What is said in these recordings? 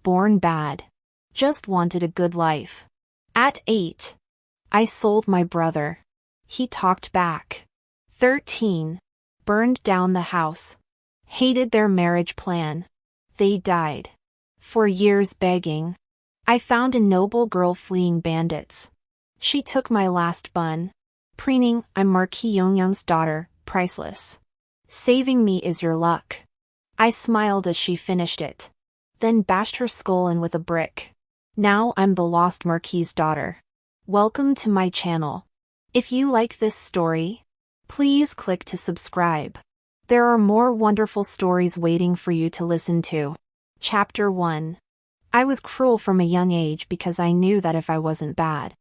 Born bad. Just wanted a good life. At 8. I sold my brother. He talked back. 13. Burned down the house. Hated their marriage plan. They died. For years begging. I found a noble girl fleeing bandits. She took my last bun. Preening, I'm Marquis Yongyang's daughter, priceless. Saving me is your luck. I smiled as she finished it. Then bashed her skull in with a brick. Now I'm the lost Marquis's daughter. Welcome to my channel. If you like this story, please click to subscribe. There are more wonderful stories waiting for you to listen to. Chapter 1. I was cruel from a young age because I knew that if I wasn't bad,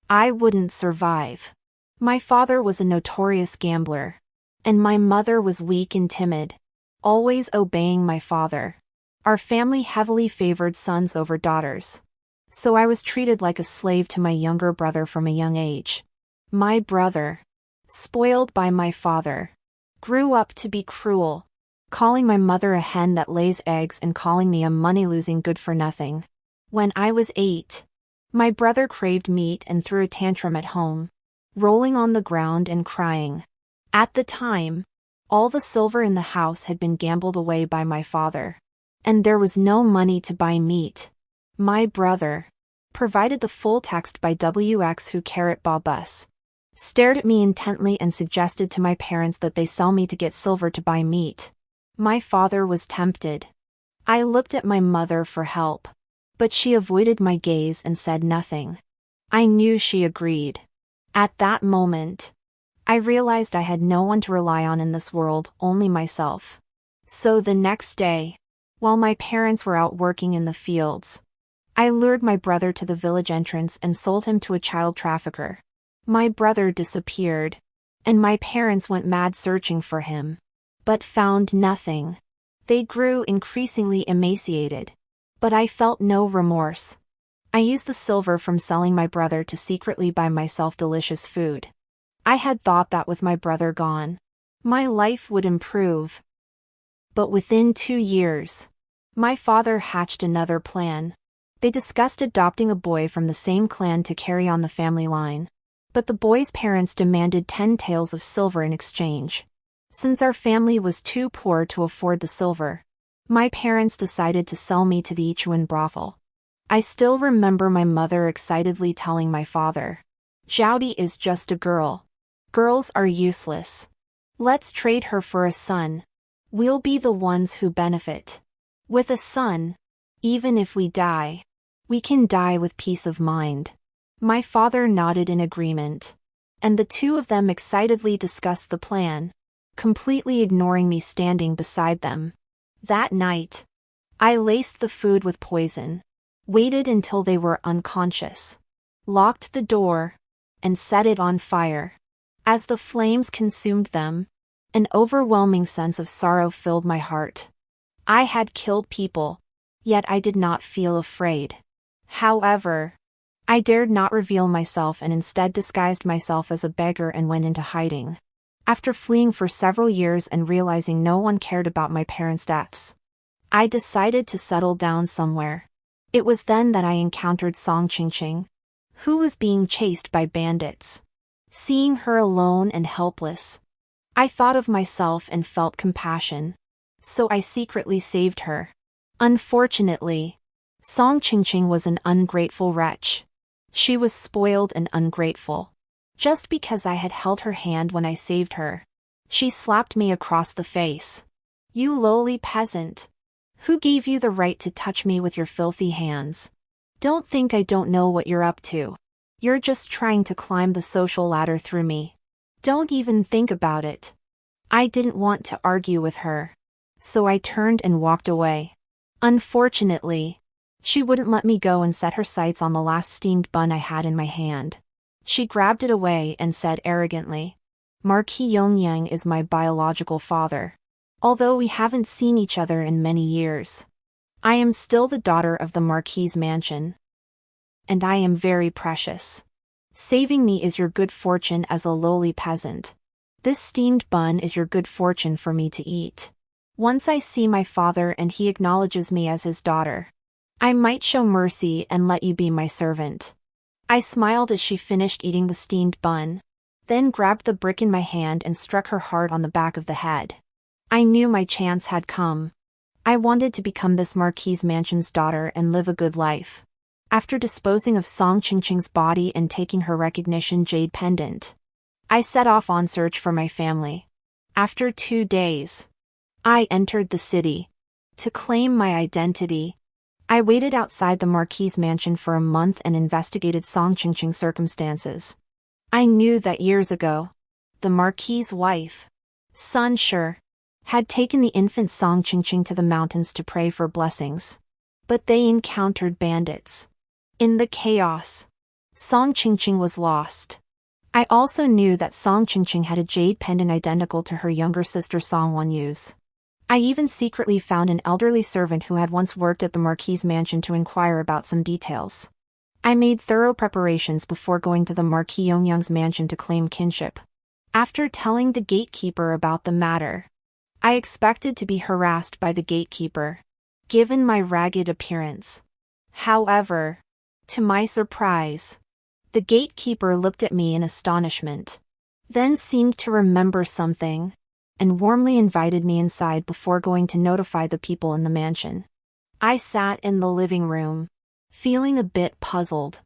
I wouldn't survive. My father was a notorious gambler, and my mother was weak and timid, always obeying my father. Our family heavily favored sons over daughters, so I was treated like a slave to my younger brother from a young age. My brother, spoiled by my father, grew up to be cruel, calling my mother a hen that lays eggs and calling me a money-losing good-for-nothing. When I was 8, my brother craved meat and threw a tantrum at home, rolling on the ground and crying. At the time, all the silver in the house had been gambled away by my father, and there was no money to buy meat. My brother, provided the full text by WX who carrot Bob us, stared at me intently and suggested to my parents that they sell me to get silver to buy meat. My father was tempted. I looked at my mother for help, but she avoided my gaze and said nothing. I knew she agreed. At that moment, I realized I had no one to rely on in this world, only myself. So the next day, while my parents were out working in the fields, I lured my brother to the village entrance and sold him to a child trafficker. My brother disappeared, and my parents went mad searching for him, but found nothing. They grew increasingly emaciated, but I felt no remorse. I used the silver from selling my brother to secretly buy myself delicious food. I had thought that with my brother gone, my life would improve. But within 2 years, my father hatched another plan. They discussed adopting a boy from the same clan to carry on the family line, but the boy's parents demanded 10 taels of silver in exchange. Since our family was too poor to afford the silver, my parents decided to sell me to the Ichuan brothel. I still remember my mother excitedly telling my father, "Zhaodi is just a girl. Girls are useless. Let's trade her for a son. We'll be the ones who benefit. With a son, even if we die, we can die with peace of mind." My father nodded in agreement, and the two of them excitedly discussed the plan, completely ignoring me standing beside them. That night, I laced the food with poison, waited until they were unconscious, locked the door, and set it on fire. As the flames consumed them, an overwhelming sense of sorrow filled my heart. I had killed people, yet I did not feel afraid. However, I dared not reveal myself and instead disguised myself as a beggar and went into hiding. After fleeing for several years and realizing no one cared about my parents' deaths, I decided to settle down somewhere. It was then that I encountered Song Qingqing, who was being chased by bandits. Seeing her alone and helpless, I thought of myself and felt compassion, so I secretly saved her. Unfortunately, Song Qingqing was an ungrateful wretch. She was spoiled and ungrateful. Just because I had held her hand when I saved her, she slapped me across the face. "You lowly peasant! Who gave you the right to touch me with your filthy hands? Don't think I don't know what you're up to. You're just trying to climb the social ladder through me. Don't even think about it." I didn't want to argue with her, so I turned and walked away. Unfortunately, she wouldn't let me go and set her sights on the last steamed bun I had in my hand. She grabbed it away and said arrogantly, "Marquis Yongyang is my biological father. Although we haven't seen each other in many years, I am still the daughter of the Marquis's mansion. And I am very precious. Saving me is your good fortune as a lowly peasant. This steamed bun is your good fortune for me to eat. Once I see my father and he acknowledges me as his daughter, I might show mercy and let you be my servant. I smiled as she finished eating the steamed bun, then grabbed the brick in my hand and struck her hard on the back of the head. I knew my chance had come. I wanted to become this marquis mansion's daughter and live a good life. After disposing of Song Qingqing's body and taking her recognition jade pendant, I set off on search for my family. After 2 days, I entered the city. To claim my identity, I waited outside the marquis mansion for a month and investigated Song Qingqing's circumstances. I knew that years ago, the marquis's wife, Sun Shi, had taken the infant Song Qingqing to the mountains to pray for blessings. But they encountered bandits. In the chaos, Song Qingqing was lost. I also knew that Song Qingqing had a jade pendant identical to her younger sister Song Wenyu's. I even secretly found an elderly servant who had once worked at the marquis mansion to inquire about some details. I made thorough preparations before going to the Marquis Yongyang's mansion to claim kinship. After telling the gatekeeper about the matter, I expected to be harassed by the gatekeeper, given my ragged appearance. However, to my surprise, the gatekeeper looked at me in astonishment, then seemed to remember something, and warmly invited me inside before going to notify the people in the mansion. I sat in the living room, feeling a bit puzzled.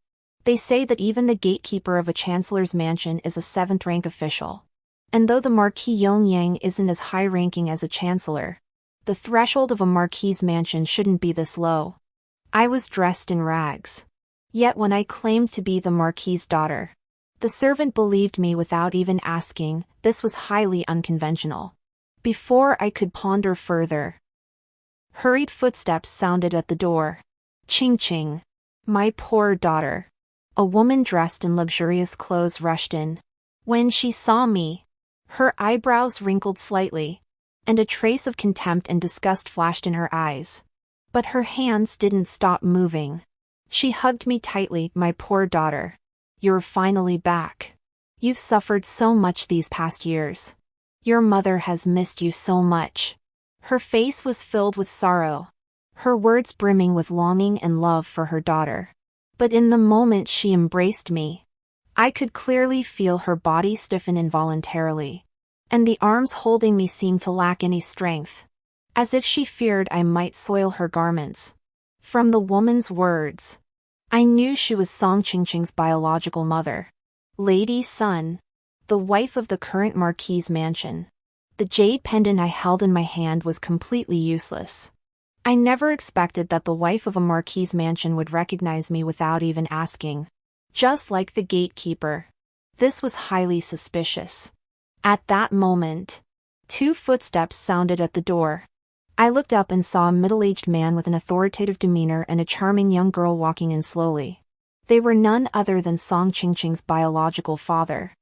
They say that even the gatekeeper of a chancellor's mansion is a 7th-rank official. And though the Marquis Yongyang isn't as high-ranking as a chancellor, the threshold of a marquis mansion shouldn't be this low. I was dressed in rags. Yet when I claimed to be the marquis's daughter, the servant believed me without even asking. This was highly unconventional. Before I could ponder further, hurried footsteps sounded at the door. Qingqing, my poor daughter. A woman dressed in luxurious clothes rushed in. When she saw me, her eyebrows wrinkled slightly, and a trace of contempt and disgust flashed in her eyes. But her hands didn't stop moving. She hugged me tightly. My poor daughter. You're finally back. You've suffered so much these past years. Your mother has missed you so much. Her face was filled with sorrow, her words brimming with longing and love for her daughter. But in the moment she embraced me, I could clearly feel her body stiffen involuntarily, and the arms holding me seemed to lack any strength, as if she feared I might soil her garments. From the woman's words, I knew she was Song Qingqing's biological mother, Lady Sun, the wife of the current marquis's mansion. The jade pendant I held in my hand was completely useless. I never expected that the wife of a marquis's mansion would recognize me without even asking. Just like the gatekeeper, this was highly suspicious. At that moment, 2 footsteps sounded at the door. I looked up and saw a middle-aged man with an authoritative demeanor and a charming young girl walking in slowly. They were none other than Song Qingqing's biological father,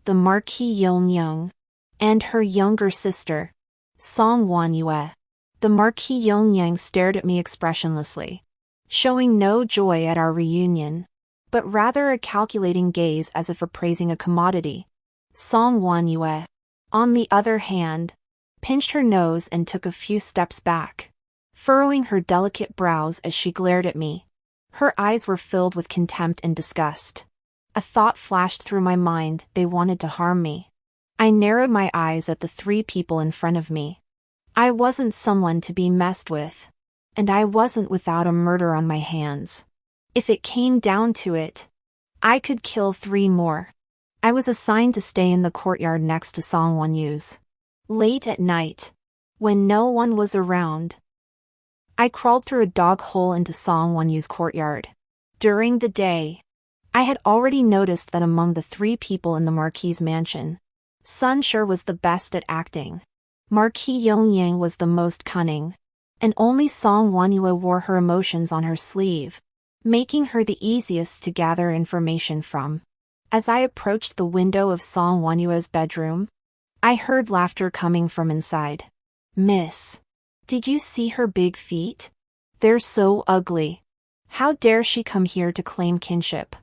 the Marquis Yongyang, and her younger sister, Song Wenyue. The Marquis Yongyang stared at me expressionlessly, showing no joy at our reunion, but rather a calculating gaze as if appraising a commodity. Song Wenyue, on the other hand, pinched her nose and took a few steps back, furrowing her delicate brows as she glared at me. Her eyes were filled with contempt and disgust. A thought flashed through my mind: they wanted to harm me. I narrowed my eyes at the 3 people in front of me. I wasn't someone to be messed with, and I wasn't without a murder on my hands. If it came down to it, I could kill 3 more. I was assigned to stay in the courtyard next to Song Wenyu's. Late at night, when no one was around, I crawled through a dog hole into Song Wenyu's courtyard. During the day, I had already noticed that among the 3 people in the marquis's mansion, Sun Shi was the best at acting. Marquis Yongyang was the most cunning, and only Song Wenyue wore her emotions on her sleeve, making her the easiest to gather information from. As I approached the window of Song Wenyue's bedroom, I heard laughter coming from inside. "Miss, did you see her big feet? They're so ugly. How dare she come here to claim kinship?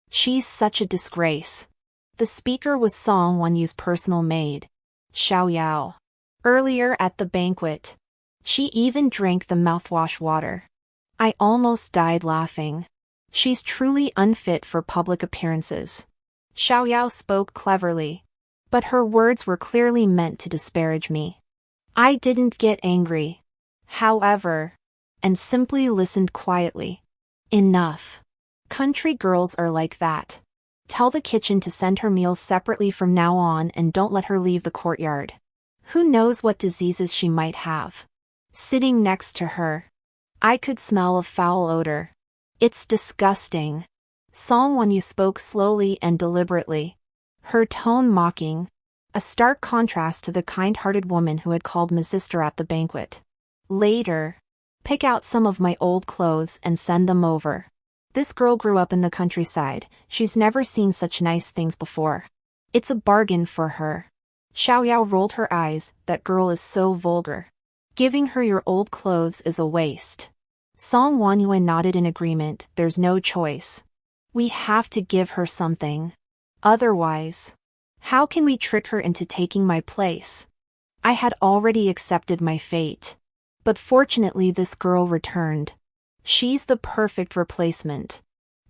She's such a disgrace." The speaker was Song Wenyu's personal maid, Xiao Yao. Earlier at the banquet, she even drank the mouthwash water. I almost died laughing. She's truly unfit for public appearances. Xiaoyao spoke cleverly, but her words were clearly meant to disparage me. I didn't get angry, however, and simply listened quietly. Enough. Country girls are like that. Tell the kitchen to send her meals separately from now on and don't let her leave the courtyard. Who knows what diseases she might have. Sitting next to her, I could smell a foul odor. It's disgusting. Song spoke slowly and deliberately, her tone mocking, a stark contrast to the kind-hearted woman who had called me sister at the banquet. Later, pick out some of my old clothes and send them over. This girl grew up in the countryside, she's never seen such nice things before. It's a bargain for her. Xiaoyao rolled her eyes, that girl is so vulgar. Giving her your old clothes is a waste. Song Wanyuan nodded in agreement, there's no choice. We have to give her something. Otherwise, how can we trick her into taking my place? I had already accepted my fate. But fortunately this girl returned. She's the perfect replacement.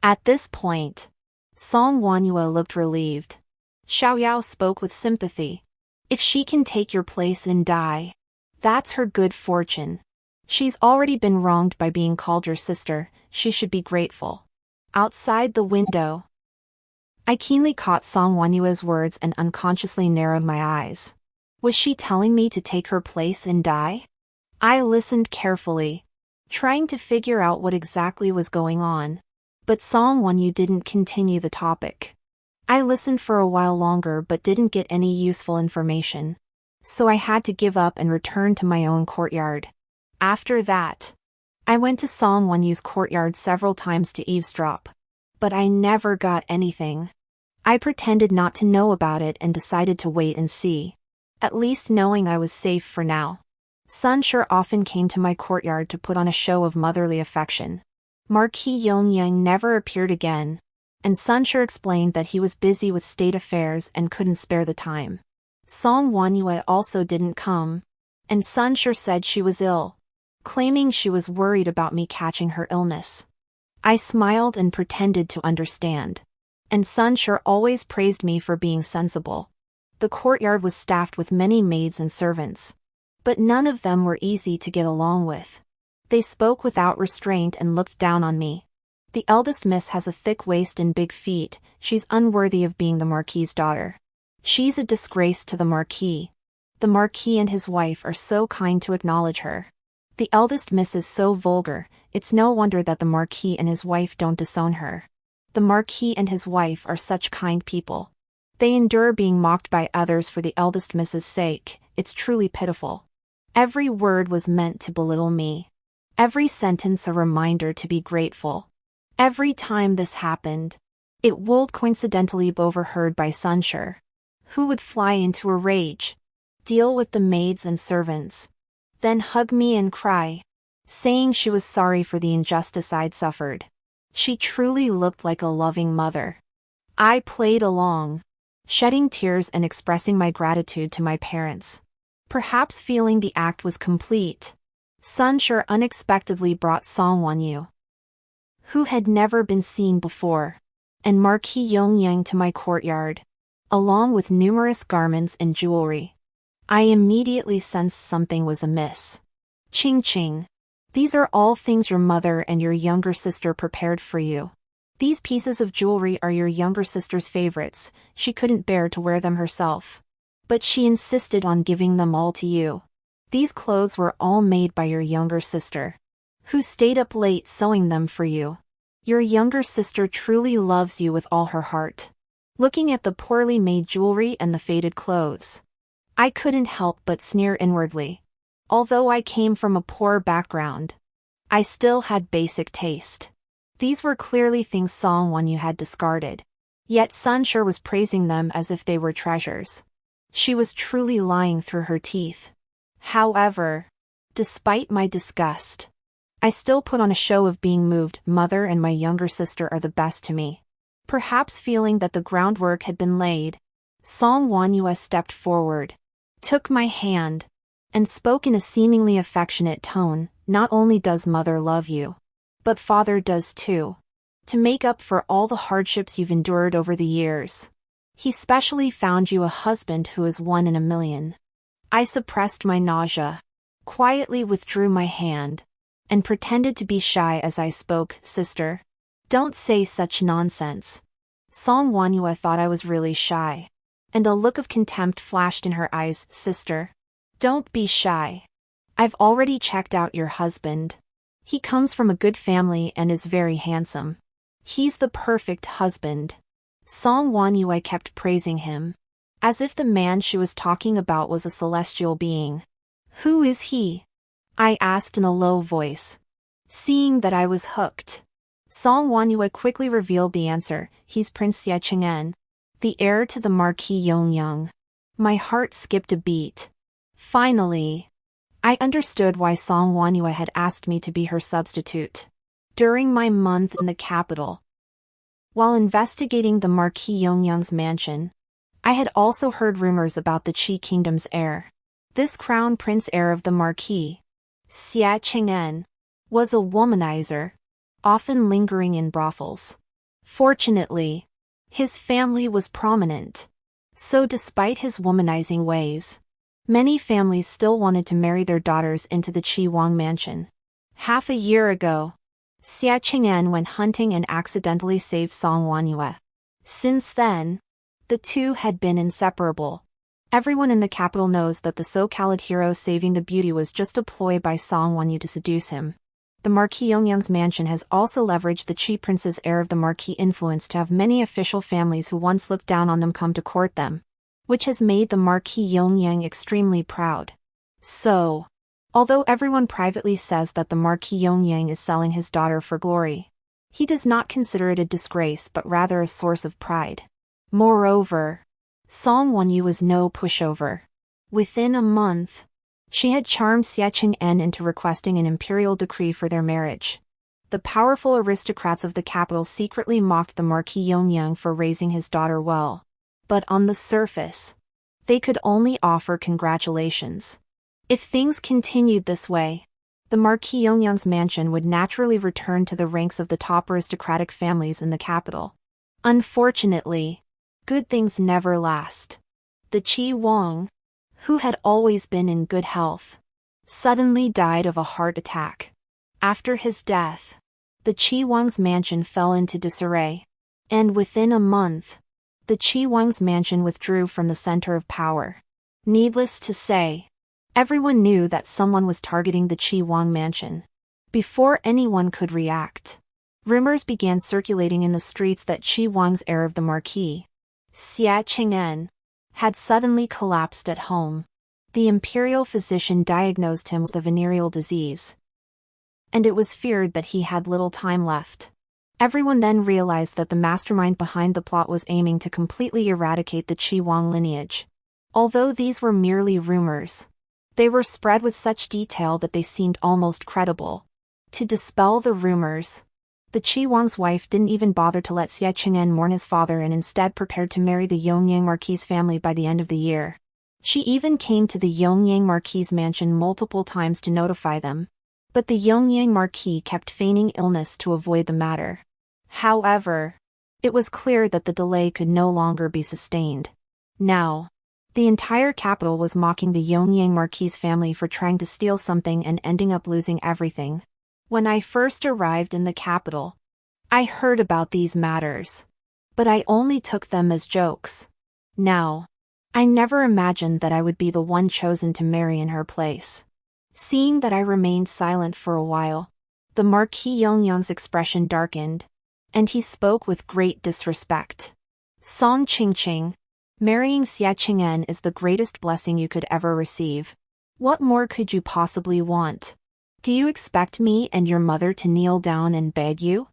At this point, Song Wanyue looked relieved. Xiaoyao spoke with sympathy. If she can take your place and die, that's her good fortune. She's already been wronged by being called your sister, she should be grateful. Outside the window, I keenly caught Song Wanyue's words and unconsciously narrowed my eyes. Was she telling me to take her place and die? I listened carefully, trying to figure out what exactly was going on. But Song Wanyu didn't continue the topic. I listened for a while longer but didn't get any useful information. So I had to give up and return to my own courtyard. After that, I went to Song Wanyu's courtyard several times to eavesdrop. But I never got anything. I pretended not to know about it and decided to wait and see. At least knowing I was safe for now. Sunshine often came to my courtyard to put on a show of motherly affection. Marquis Yongyang never appeared again, and Sunshine explained that he was busy with state affairs and couldn't spare the time. Song Wanyue also didn't come, and Sunshine said she was ill, claiming she was worried about me catching her illness. I smiled and pretended to understand, and Sunshine always praised me for being sensible. The courtyard was staffed with many maids and servants, but none of them were easy to get along with. They spoke without restraint and looked down on me. The eldest miss has a thick waist and big feet, she's unworthy of being the marquis's daughter. She's a disgrace to the marquis. The marquis and his wife are so kind to acknowledge her. The eldest miss is so vulgar, it's no wonder that the marquis and his wife don't disown her. The marquis and his wife are such kind people. They endure being mocked by others for the eldest miss's sake, it's truly pitiful. Every word was meant to belittle me. Every sentence a reminder to be grateful. Every time this happened, it would coincidentally be overheard by Sunshine, who would fly into a rage, deal with the maids and servants, then hug me and cry, saying she was sorry for the injustice I'd suffered. She truly looked like a loving mother. I played along, shedding tears and expressing my gratitude to my parents. Perhaps feeling the act was complete, Sunshine unexpectedly brought Song Wanyu, who had never been seen before, and Marquis Yongyang to my courtyard, along with numerous garments and jewelry. I immediately sensed something was amiss. Ching ching. These are all things your mother and your younger sister prepared for you. These pieces of jewelry are your younger sister's favorites, she couldn't bear to wear them herself. But she insisted on giving them all to you. These clothes were all made by your younger sister, who stayed up late sewing them for you. Your younger sister truly loves you with all her heart. Looking at the poorly made jewelry and the faded clothes, I couldn't help but sneer inwardly. Although I came from a poor background, I still had basic taste. These were clearly things Song Wanyu had discarded. Yet Sunshine was praising them as if they were treasures. She was truly lying through her teeth. However, despite my disgust, I still put on a show of being moved. Mother and my younger sister are the best to me. Perhaps feeling that the groundwork had been laid, Song Wanyu stepped forward, took my hand, and spoke in a seemingly affectionate tone. Not only does mother love you, But father does too. To make up for all the hardships you've endured over the years. He specially found you a husband who is 1 in a million. I suppressed my nausea, quietly withdrew my hand, and pretended to be shy as I spoke. Sister, don't say such nonsense. Shuangwen thought I was really shy, and a look of contempt flashed in her eyes. Sister, don't be shy. I've already checked out your husband. He comes from a good family and is very handsome. He's the perfect husband. Shuangwen kept praising him, as if the man she was talking about was a celestial being. Who is he? I asked in a low voice. Seeing that I was hooked, Shuangwen quickly revealed the answer. He's Prince Xie, the heir to the Marquis Yongyang. My heart skipped a beat. Finally, I understood why Shuangwen had asked me to be her substitute. During my month in the capital, while investigating the Marquis Yongyang's mansion, I had also heard rumors about the Qi Kingdom's heir. This crown prince heir of the Marquis, Xie, was a womanizer, often lingering in brothels. Fortunately, his family was prominent, so despite his womanizing ways, many families still wanted to marry their daughters into the Qi Wang mansion. Half a year ago, Xie went hunting and accidentally saved Shuangwen. Since then, the two had been inseparable. Everyone in the capital knows that the so-called hero saving the beauty was just a ploy by Shuangwen to seduce him. The Marquis Yongyang's mansion has also leveraged the Qi prince's heir of the Marquis influence to have many official families who once looked down on them come to court them, which has made the Marquis Yongyang extremely proud. So, although everyone privately says that the Marquis Yongyang is selling his daughter for glory, he does not consider it a disgrace but rather a source of pride. Moreover, Shuangwen was no pushover. Within a month, she had charmed Xie into requesting an imperial decree for their marriage. The powerful aristocrats of the capital secretly mocked the Marquis Yongyang for raising his daughter well. But on the surface, they could only offer congratulations. If things continued this way, the Marquis Yongyang's mansion would naturally return to the ranks of the top aristocratic families in the capital. Unfortunately, good things never last. The Qi Wang, who had always been in good health, suddenly died of a heart attack. After his death, the Qi Wang's mansion fell into disarray, and within a month, the Qi Wang's mansion withdrew from the center of power. Needless to say, everyone knew that someone was targeting the Qi Wang mansion. Before anyone could react, rumors began circulating in the streets that Qi Wang's heir of the Marquis, Xie, had suddenly collapsed at home. The imperial physician diagnosed him with a venereal disease, and it was feared that he had little time left. Everyone then realized that the mastermind behind the plot was aiming to completely eradicate the Qi Wang lineage. Although these were merely rumors, they were spread with such detail that they seemed almost credible. To dispel the rumors, the Qi Wang's wife didn't even bother to let Xie mourn his father and instead prepared to marry the Yongyang Marquis family by the end of the year. She even came to the Yongyang Marquis mansion multiple times to notify them, but the Yongyang Marquis kept feigning illness to avoid the matter. However, it was clear that the delay could no longer be sustained. Now, the entire capital was mocking the Yongyang Marquis family for trying to steal something and ending up losing everything. When I first arrived in the capital, I heard about these matters, but I only took them as jokes. Now, I never imagined that I would be the one chosen to marry in her place. Seeing that I remained silent for a while, the Marquis Yongyang's expression darkened, and he spoke with great disrespect. Song Qingqing, marrying Xie is the greatest blessing you could ever receive. What more could you possibly want? Do you expect me and your mother to kneel down and beg you?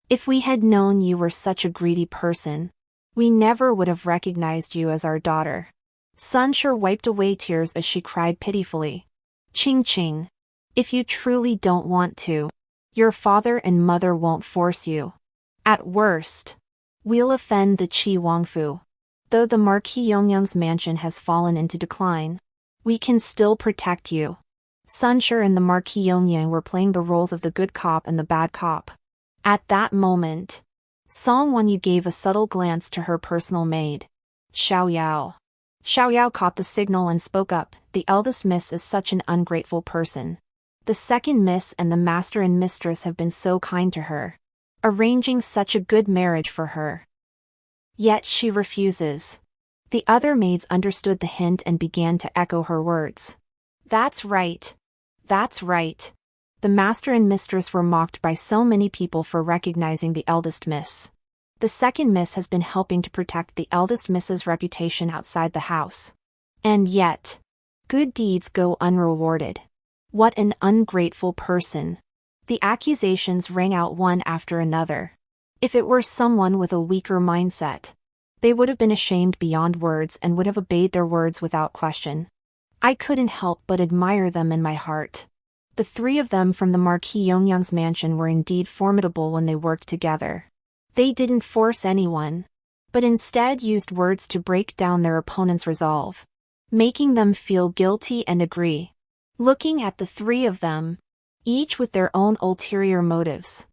If we had known you were such a greedy person, we never would have recognized you as our daughter. Sunsure wiped away tears as she cried pitifully. Qingqing, if you truly don't want to, your father and mother won't force you. At worst, we'll offend the Qi Wangfu. Though the Marquis Yongyang's mansion has fallen into decline, we can still protect you. Sun Shi and the Marquis Yongyang were playing the roles of the good cop and the bad cop. At that moment, Song Wenyu gave a subtle glance to her personal maid, Xiao Yao. Xiao Yao caught the signal and spoke up, "The eldest miss is such an ungrateful person. The second miss and the master and mistress have been so kind to her, arranging such a good marriage for her. Yet she refuses." The other maids understood the hint and began to echo her words. That's right. That's right. The master and mistress were mocked by so many people for recognizing the eldest miss. The second miss has been helping to protect the eldest miss's reputation outside the house. And yet, good deeds go unrewarded. What an ungrateful person. The accusations rang out one after another. If it were someone with a weaker mindset, they would have been ashamed beyond words and would have obeyed their words without question. I couldn't help but admire them in my heart. The three of them from the Marquis Yongyang's mansion were indeed formidable when they worked together. They didn't force anyone, but instead used words to break down their opponent's resolve, making them feel guilty and agree. Looking at the three of them, each with their own ulterior motives,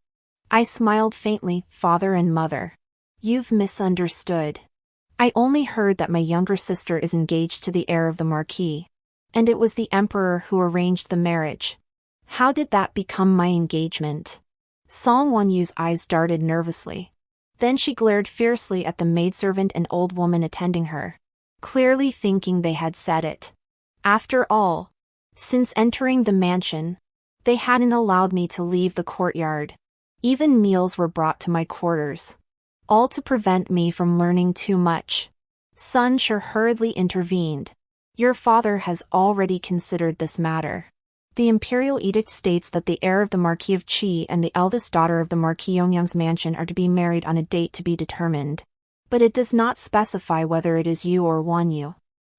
I smiled faintly. "Father and mother, you've misunderstood. I only heard that my younger sister is engaged to the heir of the Marquis, and it was the Emperor who arranged the marriage. How did that become my engagement?" Song Wenyu's eyes darted nervously. Then she glared fiercely at the maidservant and old woman attending her, clearly thinking they had said it. After all, since entering the mansion, they hadn't allowed me to leave the courtyard. Even meals were brought to my quarters, all to prevent me from learning too much. Sun Shi hurriedly intervened. "Your father has already considered this matter. The imperial edict states that the heir of the Marquis of Qi and the eldest daughter of the Marquis Yongyang's mansion are to be married on a date to be determined. But it does not specify whether it is you or Wanyu.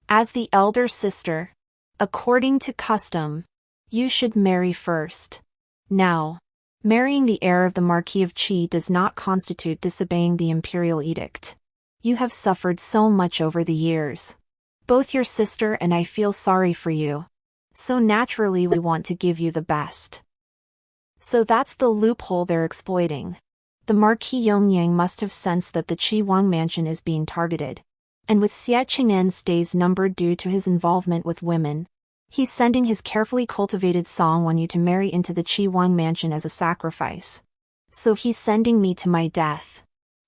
As the elder sister, according to custom, you should marry first. Now, marrying the heir of the Marquis of Qi does not constitute disobeying the imperial edict. You have suffered so much over the years. Both your sister and I feel sorry for you. So naturally we want to give you the best." So that's the loophole they're exploiting. The Marquis Yongyang must have sensed that the Qi mansion is being targeted. And with Xie Qing'en's days numbered due to his involvement with women, he's sending his carefully cultivated Song Wenyu to marry into the Qi mansion as a sacrifice. So he's sending me to my death.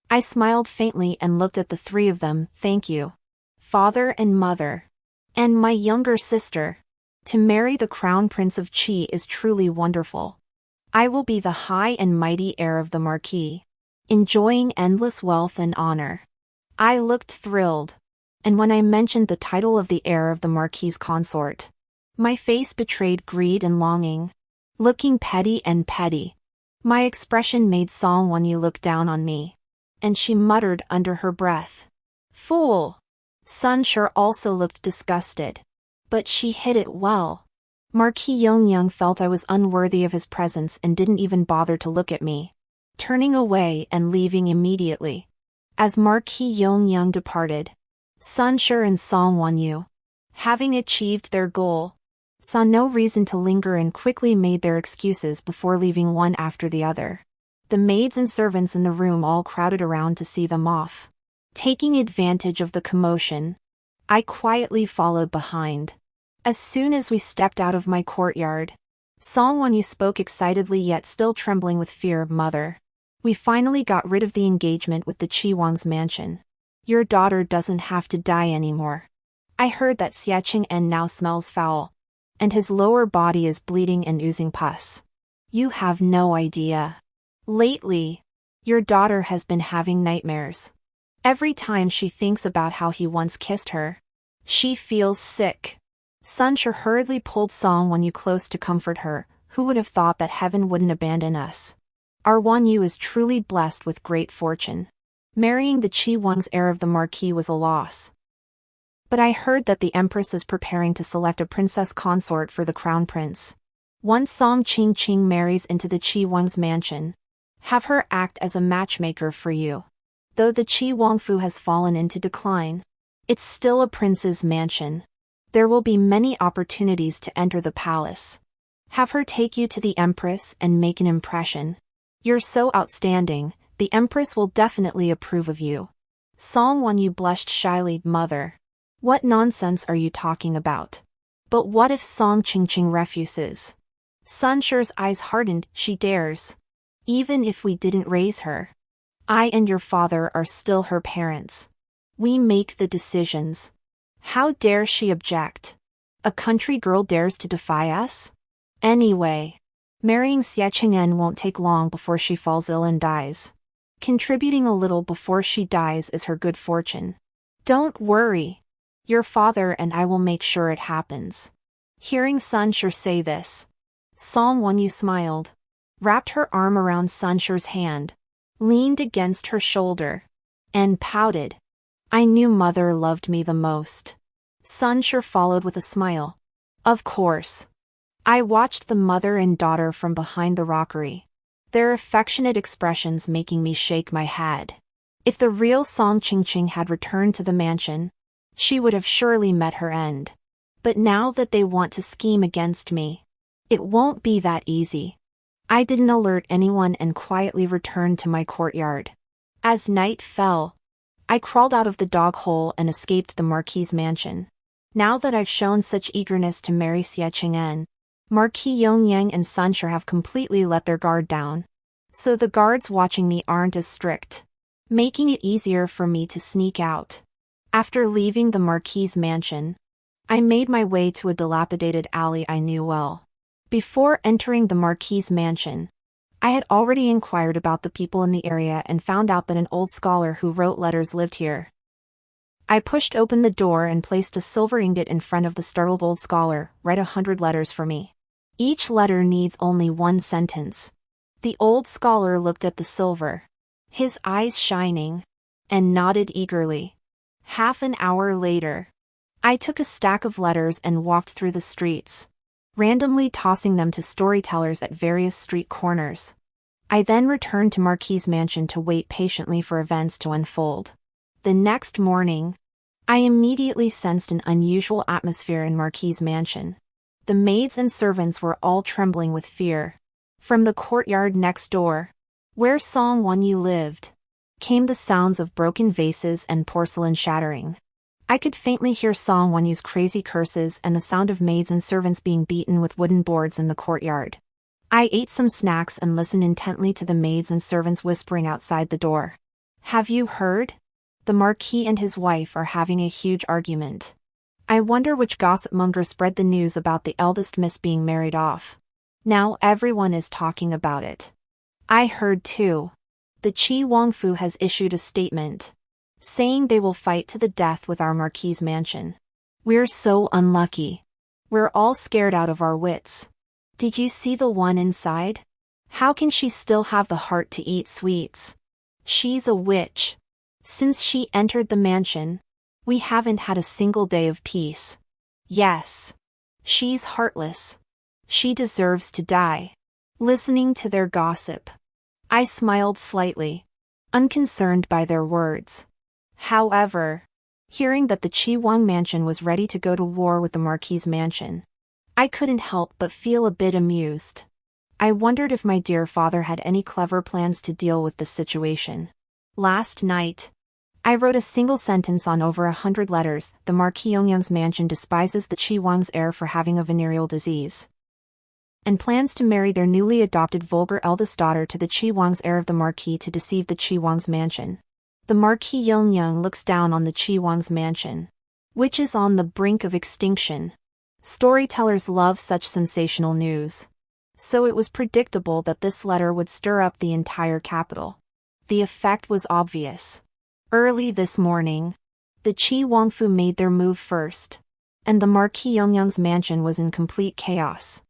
I smiled faintly and looked at the three of them. "Thank you, father and mother. And my younger sister. To marry the crown prince of Qi is truly wonderful. I will be the high and mighty heir of the Marquis, enjoying endless wealth and honor." I looked thrilled, and when I mentioned the title of the heir of the Marquis's consort, my face betrayed greed and longing. Looking petty and petty, my expression made Song Wenyu look down on me, and she muttered under her breath, "Fool!" Sun Shi also looked disgusted, but she hid it well. Marquis Yongyang felt I was unworthy of his presence and didn't even bother to look at me, turning away and leaving immediately. As Marquis Yongyang departed, Sun Shi and Song Wenyu, having achieved their goal, saw no reason to linger and quickly made their excuses before leaving one after the other. The maids and servants in the room all crowded around to see them off. Taking advantage of the commotion, I quietly followed behind. As soon as we stepped out of my courtyard, Song Wenyu spoke excitedly yet still trembling with fear. "Mother, we finally got rid of the engagement with the Qi mansion. Your daughter doesn't have to die anymore. I heard that Xie Qing'en now smells foul, and his lower body is bleeding and oozing pus. You have no idea. Lately, your daughter has been having nightmares. Every time she thinks about how he once kissed her, she feels sick." Sun Shi hurriedly pulled Song Wenyu close to comfort her. "Who would have thought that heaven wouldn't abandon us? Our Wenyu is truly blessed with great fortune. Marrying the Qi heir of the Marquis was a loss. But I heard that the Empress is preparing to select a princess consort for the crown prince. Once Song Qingqing marries into the Qi mansion, have her act as a matchmaker for you. Though the Qi Wangfu has fallen into decline, it's still a prince's mansion. There will be many opportunities to enter the palace. Have her take you to the Empress and make an impression. You're so outstanding, the Empress will definitely approve of you. Song Yu blushed shyly. Mother. What nonsense are you talking about? But what if Song Qingqing refuses? Sun Shi's eyes hardened. She dares. Even if we didn't raise her. I and your father are still her parents. We make the decisions. How dare she object? A country girl dares to defy us? Anyway, marrying Xie Qing'an won't take long before she falls ill and dies. Contributing a little before she dies is her good fortune. Don't worry. Your father and I will make sure it happens. Hearing Sun Shi say this, Song Yu smiled, wrapped her arm around Sun Shi's hand, leaned against her shoulder, and pouted. I knew mother loved me the most. Sun Shi followed with a smile. Of course. I watched the mother and daughter from behind the rockery, their affectionate expressions making me shake my head. If the real Song Qingqing had returned to the mansion, she would have surely met her end. But now that they want to scheme against me, it won't be that easy. I didn't alert anyone and quietly returned to my courtyard. As night fell, I crawled out of the dog hole and escaped the marquis' mansion. Now that I've shown such eagerness to marry Xie Qing'an, Marquis Yongyang and Sun Shi have completely let their guard down. So the guards watching me aren't as strict, making it easier for me to sneak out. After leaving the marquis' mansion, I made my way to a dilapidated alley I knew well. Before entering the marquis' mansion, I had already inquired about the people in the area and found out that an old scholar who wrote letters lived here. I pushed open the door and placed a silver ingot in front of the startled old scholar. Write 100 letters for me. Each letter needs only one sentence. The old scholar looked at the silver, his eyes shining, and nodded eagerly. Half an hour later, I took a stack of letters and walked through the streets, randomly tossing them to storytellers at various street corners. I then returned to Marquis' mansion to wait patiently for events to unfold. The next morning, I immediately sensed an unusual atmosphere in Marquis' mansion. The maids and servants were all trembling with fear. From the courtyard next door, where Song Yu lived, came the sounds of broken vases and porcelain shattering. I could faintly hear Song Yu's crazy curses and the sound of maids and servants being beaten with wooden boards in the courtyard. I ate some snacks and listened intently to the maids and servants whispering outside the door. Have you heard? The Marquis and his wife are having a huge argument. I wonder which gossip monger spread the news about the eldest miss being married off. Now everyone is talking about it. I heard too. The Qi Wangfu has issued a statement, saying they will fight to the death with our Marquis' mansion. We're so unlucky. We're all scared out of our wits. Did you see the one inside? How can she still have the heart to eat sweets? She's a witch. Since she entered the mansion, we haven't had a single day of peace. Yes. She's heartless. She deserves to die. Listening to their gossip, I smiled slightly, unconcerned by their words. However, hearing that the Qi mansion was ready to go to war with the Marquis' mansion, I couldn't help but feel a bit amused. I wondered if my dear father had any clever plans to deal with this situation. Last night, I wrote a single sentence on over 100 letters. The Marquis Yongyang's mansion despises the Qi heir for having a venereal disease, and plans to marry their newly adopted vulgar eldest daughter to the Qi heir of the Marquis to deceive the Qi mansion. The Marquis Yongyang looks down on the Qi mansion, which is on the brink of extinction. Storytellers love such sensational news, so it was predictable that this letter would stir up the entire capital. The effect was obvious. Early this morning, the Qi Wangfu made their move first, and the Marquis Yongyang's mansion was in complete chaos.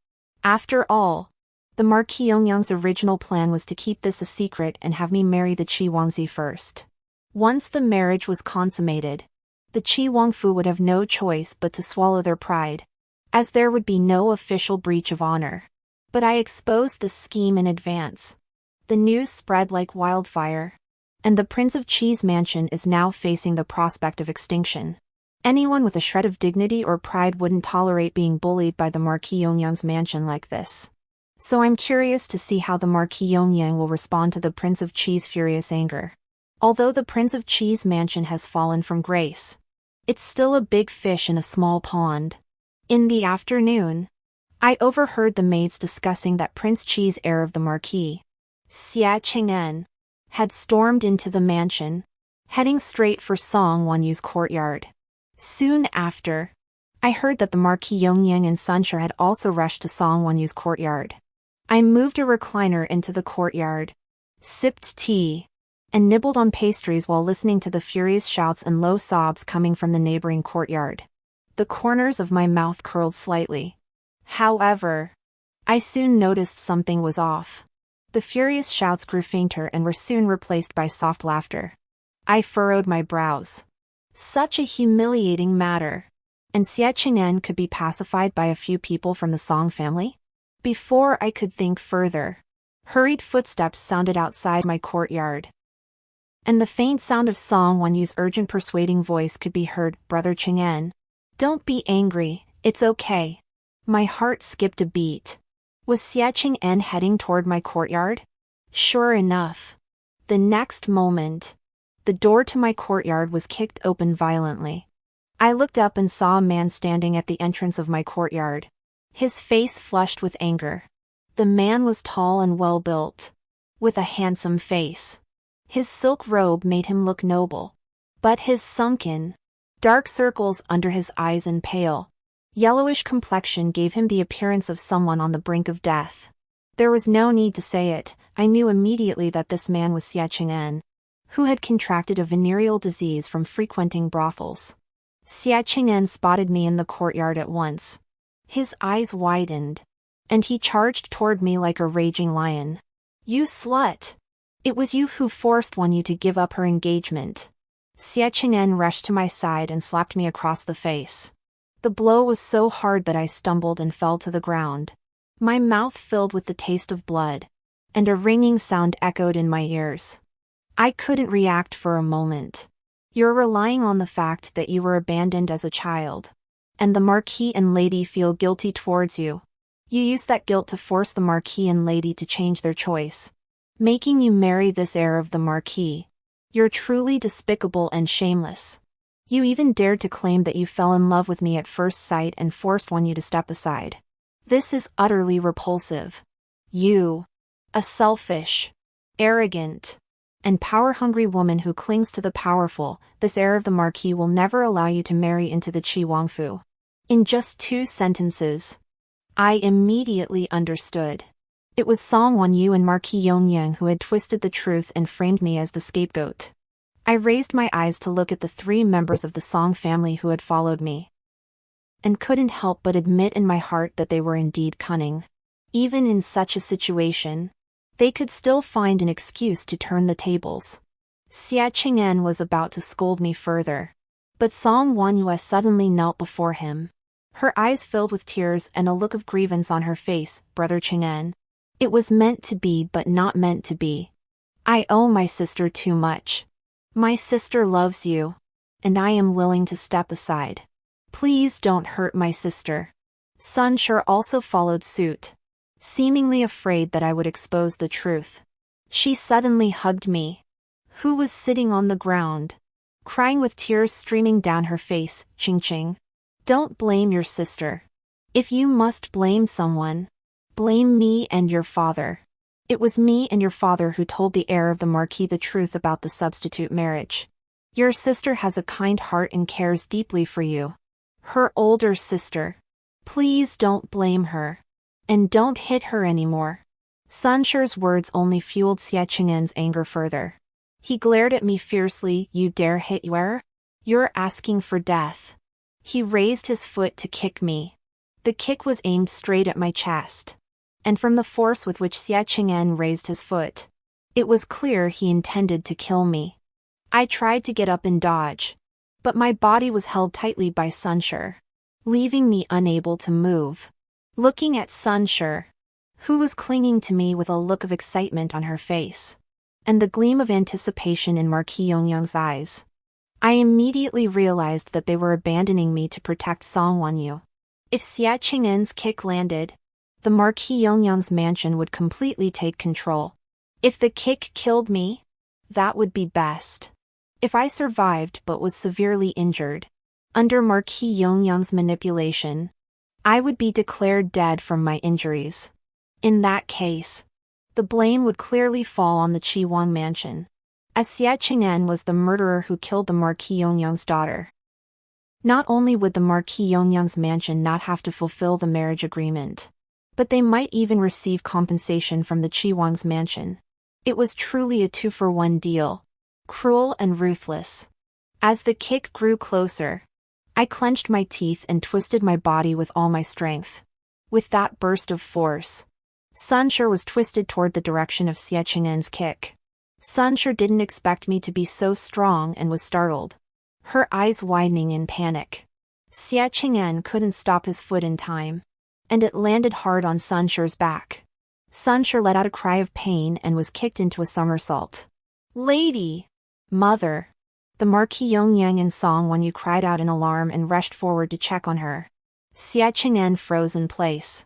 After all, the Marquis Yongyang's original plan was to keep this a secret and have me marry the Qi Wangzi first. Once the marriage was consummated, the Qi Wangfu would have no choice but to swallow their pride, as there would be no official breach of honor. But I exposed the scheme in advance. The news spread like wildfire, and the Prince of Qi's mansion is now facing the prospect of extinction. Anyone with a shred of dignity or pride wouldn't tolerate being bullied by the Marquis Yongyang's mansion like this. So I'm curious to see how the Marquis Yongyang will respond to the Prince of Qi's furious anger. Although the Prince of Qi's mansion has fallen from grace, it's still a big fish in a small pond. In the afternoon, I overheard the maids discussing that Prince Qi's heir of the Marquis, Xia Qing'an, had stormed into the mansion, heading straight for Song Wanyu's courtyard. Soon after, I heard that the Marquis Yongyang and Sunshine had also rushed to Song Wanyu's courtyard. I moved a recliner into the courtyard, sipped tea, and nibbled on pastries while listening to the furious shouts and low sobs coming from the neighboring courtyard. The corners of my mouth curled slightly. However, I soon noticed something was off. The furious shouts grew fainter and were soon replaced by soft laughter. I furrowed my brows. Such a humiliating matter. And Xia Qing'an could be pacified by a few people from the Song family? Before I could think further, hurried footsteps sounded outside my courtyard. And the faint sound of Song Wanyu's urgent persuading voice could be heard. "Brother Qing'an, don't be angry, it's okay." My heart skipped a beat. Was Xia Qing'an heading toward my courtyard? Sure enough. The next moment, the door to my courtyard was kicked open violently. I looked up and saw a man standing at the entrance of my courtyard. His face flushed with anger. The man was tall and well-built, with a handsome face. His silk robe made him look noble. But his sunken, dark circles under his eyes and pale, yellowish complexion gave him the appearance of someone on the brink of death. There was no need to say it, I knew immediately that this man was Xia Qing'an, who had contracted a venereal disease from frequenting brothels. Xia Qing'an spotted me in the courtyard at once. His eyes widened, and he charged toward me like a raging lion. "You slut! It was you who forced Wanyu to give up her engagement." Xia Qing'an rushed to my side and slapped me across the face. The blow was so hard that I stumbled and fell to the ground. My mouth filled with the taste of blood, and a ringing sound echoed in my ears. I couldn't react for a moment. "You're relying on the fact that you were abandoned as a child, and the Marquis and Lady feel guilty towards you. You use that guilt to force the Marquis and Lady to change their choice, making you marry this heir of the Marquis. You're truly despicable and shameless. You even dared to claim that you fell in love with me at first sight and forced Wanyu to step aside. This is utterly repulsive. You, a selfish, arrogant, and power-hungry woman who clings to the powerful, this heir of the Marquis will never allow you to marry into the Qi Wangfu." In just 2 sentences, I immediately understood. It was Song Wanyu and Marquis Yongyang who had twisted the truth and framed me as the scapegoat. I raised my eyes to look at the 3 members of the Song family who had followed me, and couldn't help but admit in my heart that they were indeed cunning. Even in such a situation, they could still find an excuse to turn the tables. Xia Qing'an was about to scold me further, but Song Wanyu suddenly knelt before him. Her eyes filled with tears and a look of grievance on her face. "Brother Qing'an, it was meant to be but not meant to be. I owe my sister too much. My sister loves you, and I am willing to step aside. Please don't hurt my sister." Sun Shi also followed suit, seemingly afraid that I would expose the truth. She suddenly hugged me, who was sitting on the ground, crying with tears streaming down her face. "Qing, don't blame your sister. If you must blame someone, blame me and your father. It was me and your father who told the heir of the Marquis the truth about the substitute marriage. Your sister has a kind heart and cares deeply for you. Her older sister. Please don't blame her. And don't hit her anymore." Sun Shi's words only fueled Xia Qing'an's anger further. He glared at me fiercely. "You dare hit her? You're asking for death." He raised his foot to kick me. The kick was aimed straight at my chest, and from the force with which Xia Qing'an raised his foot, it was clear he intended to kill me. I tried to get up and dodge, but my body was held tightly by Sun Shi, leaving me unable to move. Looking at Sun Shi, who was clinging to me with a look of excitement on her face, and the gleam of anticipation in Marquis Yongyang's eyes, I immediately realized that they were abandoning me to protect Song Wanyu. If Xia Qing'en's kick landed, the Marquis Yongyang's mansion would completely take control. If the kick killed me, that would be best. If I survived but was severely injured, under Marquis Yongyang's manipulation, I would be declared dead from my injuries. In that case, the blame would clearly fall on the Qiwang mansion, as Xia Qing'en was the murderer who killed the Marquis Yongyang's daughter. Not only would the Marquis Yongyang's mansion not have to fulfill the marriage agreement, but they might even receive compensation from the Qiwang's mansion. It was truly a two-for-one deal, cruel and ruthless. As the kick grew closer, I clenched my teeth and twisted my body with all my strength. With that burst of force, Sunshur was twisted toward the direction of Xia Qing'en's kick. Sunshur didn't expect me to be so strong and was startled, her eyes widening in panic. Xia Qing'en couldn't stop his foot in time, and it landed hard on Sunshur's back. Sunshur let out a cry of pain and was kicked into a somersault. "Lady! Mother!" The Marquis Yongyang and Song Wanyu cried out in alarm and rushed forward to check on her. Xia Qing'en froze in place.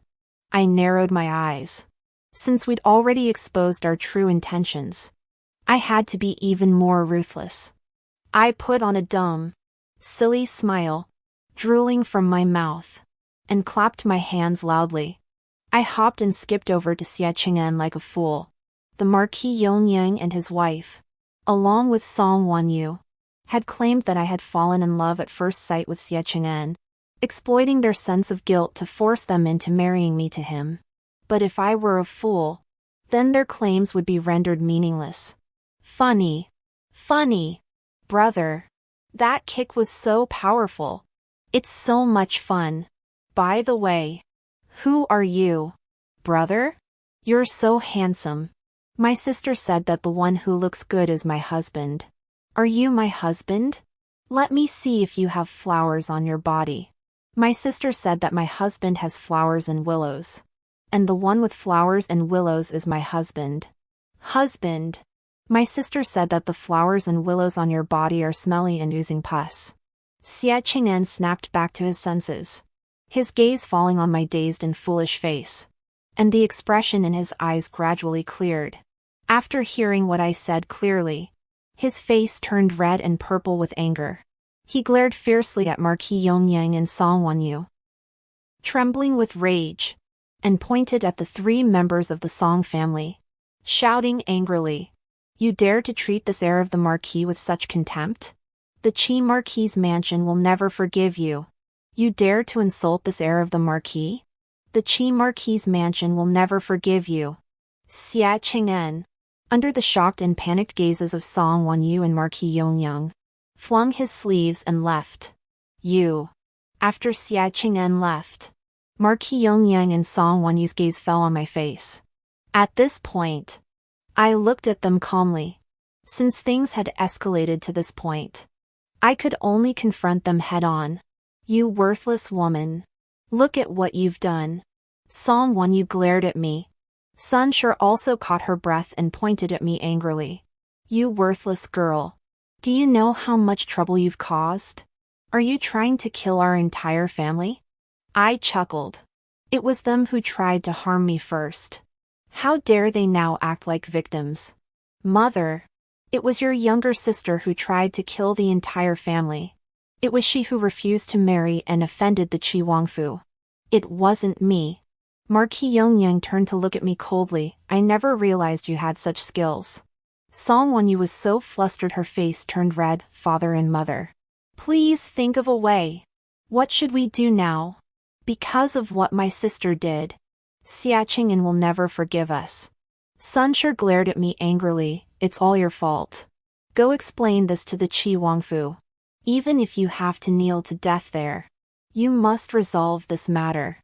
I narrowed my eyes. Since we'd already exposed our true intentions, I had to be even more ruthless. I put on a dumb, silly smile, drooling from my mouth, and clapped my hands loudly. I hopped and skipped over to Xia Qing'en like a fool. The Marquis Yongyang and his wife, along with Song Wanyu, had claimed that I had fallen in love at first sight with Xia Qing'en, exploiting their sense of guilt to force them into marrying me to him. But if I were a fool, then their claims would be rendered meaningless. Funny, brother. That kick was so powerful. It's so much fun. By the way, who are you, brother? You're so handsome. My sister said that the one who looks good is my husband. Are you my husband? Let me see if you have flowers on your body. My sister said that my husband has flowers and willows. And the one with flowers and willows is my husband. Husband. My sister said that the flowers and willows on your body are smelly and oozing pus. Xia Qing'en snapped back to his senses, his gaze falling on my dazed and foolish face, and the expression in his eyes gradually cleared. After hearing what I said clearly, his face turned red and purple with anger. He glared fiercely at Marquis Yongyang and Song Wanyu, trembling with rage, and pointed at the three members of the Song family, shouting angrily, "You dare to treat this heir of the Marquis with such contempt? The Qi Marquis's mansion will never forgive you. You dare to insult this heir of the Marquis? The Qi Marquis's mansion will never forgive you." Xia Qing'en, under the shocked and panicked gazes of Song Wanyu and Marquis Yongyang, flung his sleeves and left. After Xia Qing'en left, Marquis Yongyang and Song Wanyu's gaze fell on my face. At this point, I looked at them calmly. Since things had escalated to this point, I could only confront them head-on. "You worthless woman. Look at what you've done." Song Wanyu glared at me. Sunshur also caught her breath and pointed at me angrily. "You worthless girl. Do you know how much trouble you've caused? Are you trying to kill our entire family?" I chuckled. It was them who tried to harm me first. How dare they now act like victims? Mother, it was your younger sister who tried to kill the entire family. It was she who refused to marry and offended the Qi Wangfu. It wasn't me. Marquis Yongyang turned to look at me coldly. "I never realized you had such skills." Song Wanyu was so flustered her face turned red. "Father and mother, please think of a way. What should we do now? Because of what my sister did, Xia Qing'en will never forgive us." Sunshur glared at me angrily. "It's all your fault. Go explain this to the Qi Wangfu. Even if you have to kneel to death there, you must resolve this matter."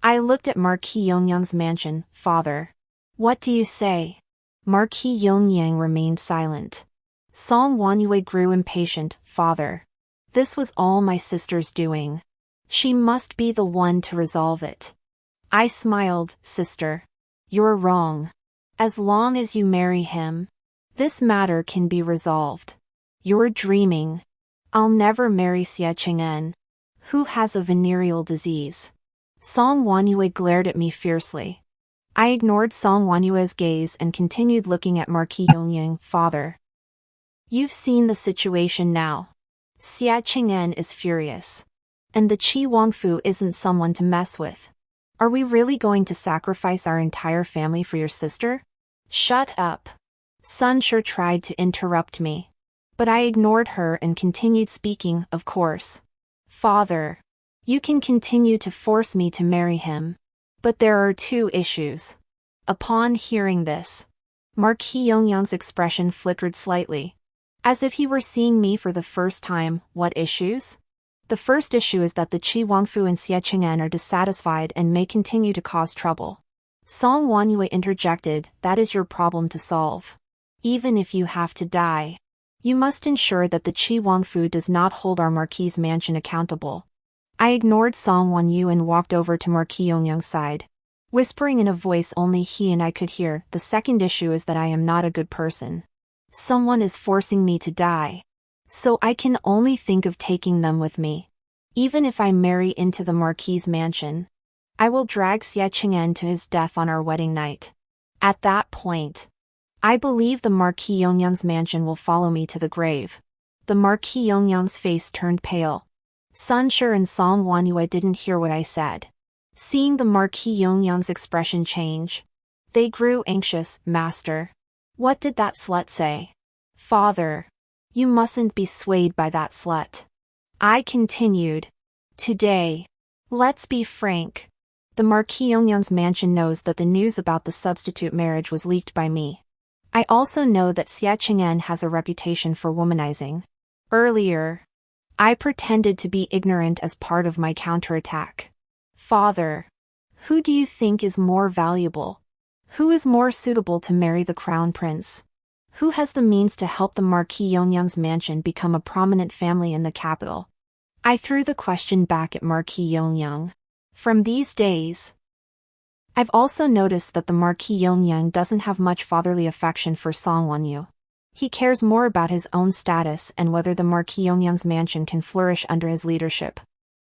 I looked at Marquis Yongyang's mansion. "Father, what do you say?" Marquis Yongyang remained silent. Song Wanyue grew impatient. "Father, this was all my sister's doing. She must be the one to resolve it." I smiled. "Sister, you're wrong. As long as you marry him, this matter can be resolved. You're dreaming. I'll never marry Xie Cheng'en, who has a venereal disease. Song Wanyue glared at me fiercely. I ignored Song Wanyue's gaze and continued looking at Marquis Yongyang. Father, you've seen the situation now. Xie Cheng'en is furious. And the Qi Wangfu isn't someone to mess with. Are we really going to sacrifice our entire family for your sister? Shut up. Sun Shi tried to interrupt me. But I ignored her and continued speaking, of course. Father, you can continue to force me to marry him. But there are two issues. Upon hearing this, Marquis Yongyang's expression flickered slightly. As if he were seeing me for the first time. What issues? The first issue is that the Qi Wangfu and Xie Cheng'en are dissatisfied and may continue to cause trouble. Song Wanyue interjected, that is your problem to solve. Even if you have to die, you must ensure that the Qi Wangfu does not hold our Marquis' mansion accountable. I ignored Song Wanyue and walked over to Marquis Yongyang's side. Whispering in a voice only he and I could hear, the second issue is that I am not a good person. Someone is forcing me to die. So I can only think of taking them with me. Even if I marry into the Marquis' mansion, I will drag Xie Cheng'en to his death on our wedding night. At that point, I believe the Marquis Yongyang's mansion will follow me to the grave. The Marquis Yongyang's face turned pale. Sun Shi and Song Wanyue didn't hear what I said. Seeing the Marquis Yongyang's expression change, they grew anxious. Master, what did that slut say? Father, you mustn't be swayed by that slut. I continued. Today, let's be frank. The Marquis Yongyang's mansion knows that the news about the substitute marriage was leaked by me. I also know that Xie Cheng'en has a reputation for womanizing. Earlier, I pretended to be ignorant as part of my counterattack. Father, who do you think is more valuable? Who is more suitable to marry the crown prince? Who has the means to help the Marquis Yongyang's mansion become a prominent family in the capital? I threw the question back at Marquis Yongyang. From these days, I've also noticed that the Marquis Yongyang doesn't have much fatherly affection for Song Wanyue. He cares more about his own status and whether the Marquis Yongyang's mansion can flourish under his leadership.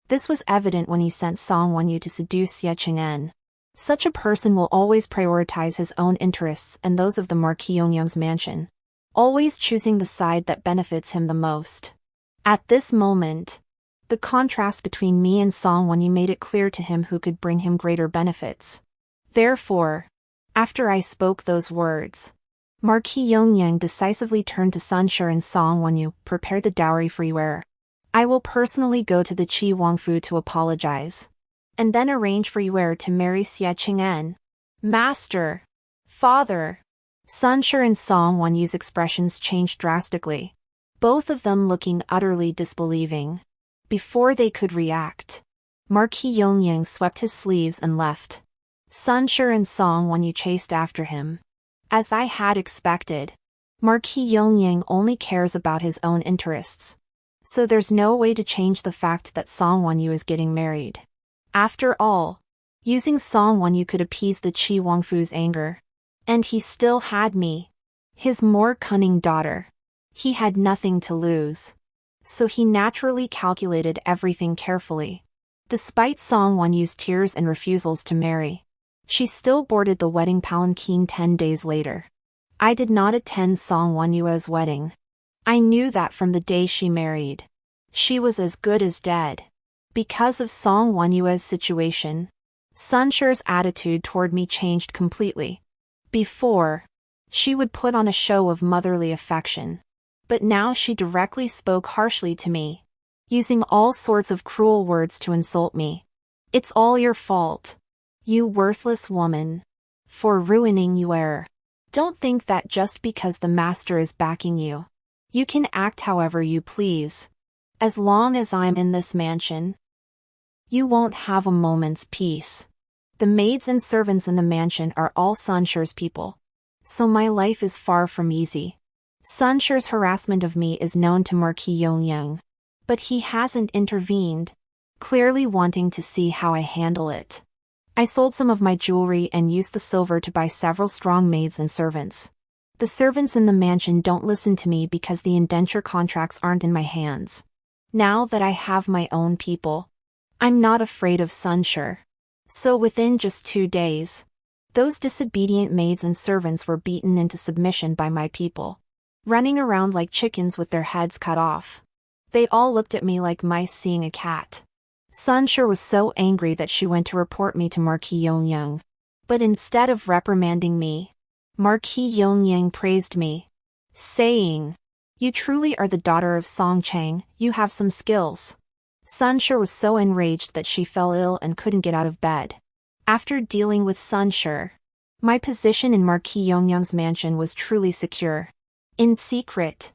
This was evident when he sent Song Wanyue to seduce Xie Cheng'en. Such a person will always prioritize his own interests and those of the Marquis Yongyang's mansion, always choosing the side that benefits him the most. At this moment, the contrast between me and Song Wanyue made it clear to him who could bring him greater benefits. Therefore, after I spoke those words, Marquis Yongyang decisively turned to Sun Shi and Song Wanyue. Prepare the dowry for Yuer. I will personally go to the Qi Wangfu to apologize, and then arrange for Yuer to marry Xie Cheng'en. Master, Father. Sun Shi and Song Wanyue's expressions changed drastically, both of them looking utterly disbelieving. Before they could react, Marquis Yongyang swept his sleeves and left. Sun Shi and Song Wanyue chased after him. As I had expected, Marquis Yongyang only cares about his own interests. So there's no way to change the fact that Song Wanyue is getting married. After all, using Song Wanyue could appease the Qi Wangfu's anger. And he still had me, his more cunning daughter. He had nothing to lose. So he naturally calculated everything carefully. Despite Song Wanyue's tears and refusals to marry, she still boarded the wedding palanquin 10 days later. I did not attend Song Wanyue's wedding. I knew that from the day she married. She was as good as dead. Because of Song Wanyue's situation, Sun Shi's attitude toward me changed completely. Before, she would put on a show of motherly affection. But now she directly spoke harshly to me, using all sorts of cruel words to insult me. It's all your fault, you worthless woman, for ruining Yuer. Don't think that just because the master is backing you, you can act however you please. As long as I'm in this mansion, you won't have a moment's peace. The maids and servants in the mansion are all Sun Shi's people. So my life is far from easy. Sun Shi's harassment of me is known to Marquis Yongyang. But he hasn't intervened, clearly wanting to see how I handle it. I sold some of my jewelry and used the silver to buy several strong maids and servants. The servants in the mansion don't listen to me because the indenture contracts aren't in my hands. Now that I have my own people, I'm not afraid of Sunshur. So within just 2 days, those disobedient maids and servants were beaten into submission by my people, running around like chickens with their heads cut off. They all looked at me like mice seeing a cat. Sunshur was so angry that she went to report me to Marquis Yongyang. But instead of reprimanding me, Marquis Yongyang praised me, saying, "You truly are the daughter of Songchang, you have some skills." Sunshur was so enraged that she fell ill and couldn't get out of bed. After dealing with Sunshur, my position in Marquis Yongyang's mansion was truly secure. In secret,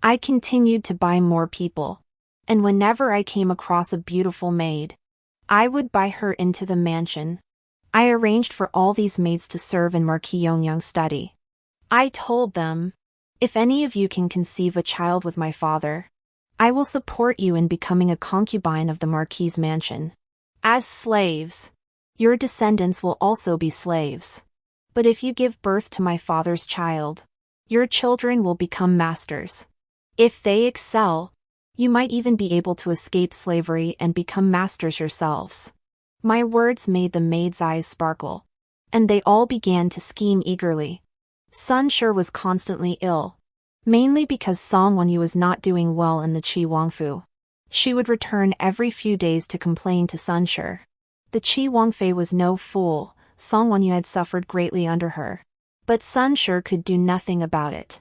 I continued to buy more people, and whenever I came across a beautiful maid, I would buy her into the mansion. I arranged for all these maids to serve in Marquis Yongyang's study. I told them, "If any of you can conceive a child with my father, I will support you in becoming a concubine of the Marquis's mansion. As slaves, your descendants will also be slaves. But if you give birth to my father's child, your children will become masters. If they excel, you might even be able to escape slavery and become masters yourselves." My words made the maids' eyes sparkle, and they all began to scheme eagerly. Sunshur was constantly ill, mainly because Songwonyu was not doing well in the Qi Wangfu. She would return every few days to complain to Sunshur. The Qi Wangfei was no fool, Songwonyu had suffered greatly under her. But Sunshur could do nothing about it.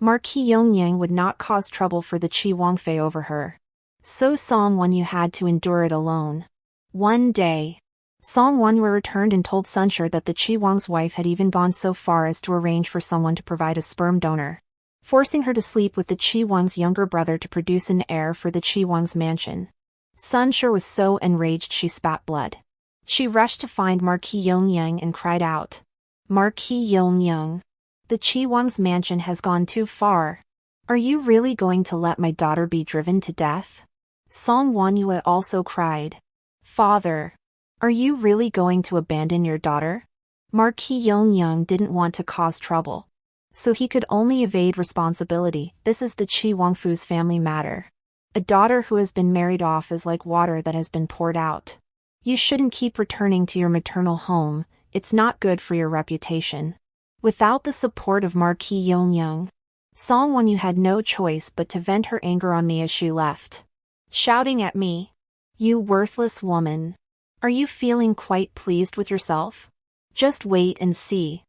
Marquis Yongyang would not cause trouble for the Qi Wangfei over her. So Songwonyu had to endure it alone. One day, Songwonyu returned and told Sunshur that the Qi Wang's wife had even gone so far as to arrange for someone to provide a sperm donor, forcing her to sleep with the Qi Wang's younger brother to produce an heir for the Qi Wang's mansion. Sunshur was so enraged she spat blood. She rushed to find Marquis Yongyang and cried out, "Marquis Yongyang, the Qi Wang's mansion has gone too far. Are you really going to let my daughter be driven to death?" Songwonyu also cried, "Father, are you really going to abandon your daughter?" Marquis Yongyang didn't want to cause trouble, so he could only evade responsibility. This is the Qi Wangfu's family matter. A daughter who has been married off is like water that has been poured out. You shouldn't keep returning to your maternal home, it's not good for your reputation. Without the support of Marquis Yongyang, Songwonyu had no choice but to vent her anger on me as she left, shouting at me, "You worthless woman. Are you feeling quite pleased with yourself? Just wait and see.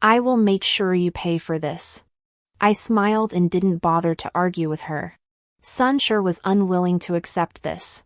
I will make sure you pay for this." I smiled and didn't bother to argue with her. Sunshur was unwilling to accept this,